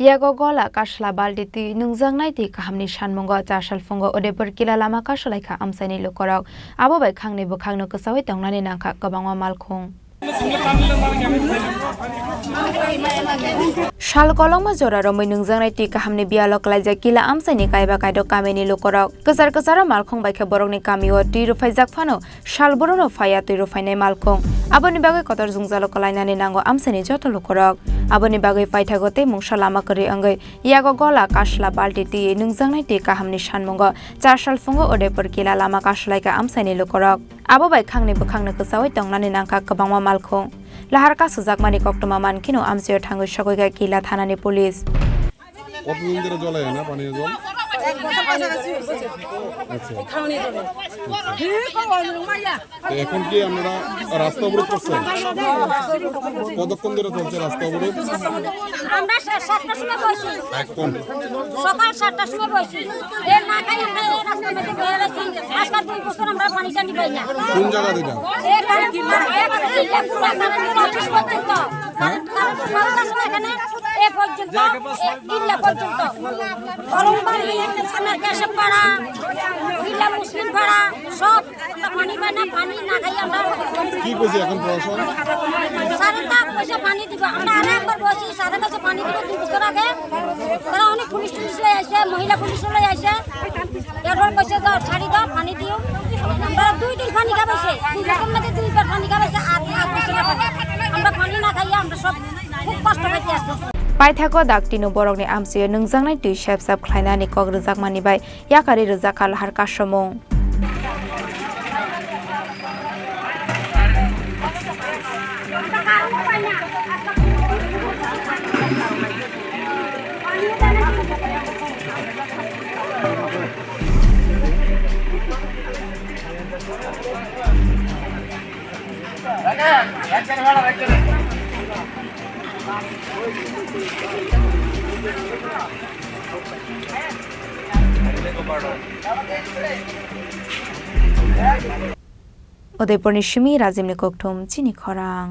Yago Gola Kasla Balti Nwngjaknai Kahamni Sanmungo Sanmungo Udaipur Killa Lama Kasulaikha amsaini Lukurok abo bai khangni bo khangno kusawai tongnani nangkha kabangma malkhung Shal kolongma jora romoi Nwngjaknai Kahamni bialok laija Killa amsaini kaiba kaido kameni Lukurok kasar malkhung baikha borokni kamio tiru faijak phano shal borono phaya tiru phainai malkhung aboni bagai kotor jungjalo kalainani nango amsaini joto Lukurok aboni bagai paithagote mungsa lama kari angai Yago Gola Kasla Balti Nwngjaknai Kahamni Sanmungo Sanmungo Udaipur Killa Lama Kasulaikha amsaini Lukurok abo bai khangni bukhangno kusawai tongnani nangkha kabangma malkhung lahar ka sujakmani koktoma mankino amsio thangoi sagoiga Killa thanani police কতদিন ধরে জল হয় না পানীয় জল এখন কি আপনারা রাস্তা অবরোধ করছেন কতক্ষণ ধরে চলছে রাস্তা অবরোধ আমরা 7টার সময় বসি এখন সকাল 7টার সময় বসি এর না খাই আমরা এই রাস্তা মধ্যে বসে আছি আজকে 2 বছর আমরা পানি টানি পাই না কোন জায়গা দিটা এই কারণে পুরো সারাদিন অফিস পর্যন্ত এখানে এ পর্যন্ত কিল্লা পর্যন্ত অলংবাড়ি সামনে দেশে পাড়া কিল্লা মুসলিম পাড়া সব পানি পায় না পানি না খাই আমরা কি কইছে এখন প্রশাসন সারাটা পয়সা পানি দিব আমরা আরেকবার বসি সারা কাছে পানি দিব 2 বছর আগে তারা অনেক পুলিশ লই আসে মহিলা পুলিশ লই আসে এরপর কইছে দাও ছাড়ি দাও পানি দিও আমরা 2 দিন পানি খাইছে 2 বছর মধ্যে 2 বার পানি খাইছে আমরা পানি না খাইয়া আমরা সব খুব কষ্ট পাইতে আছি Paithako daktino borokni amsio Nwngjaknai sep khlainani kok rujakmani bai yakari rujaka lahar kasomong Udaipur ni Shimi Razimni Kokthum Chini Khorang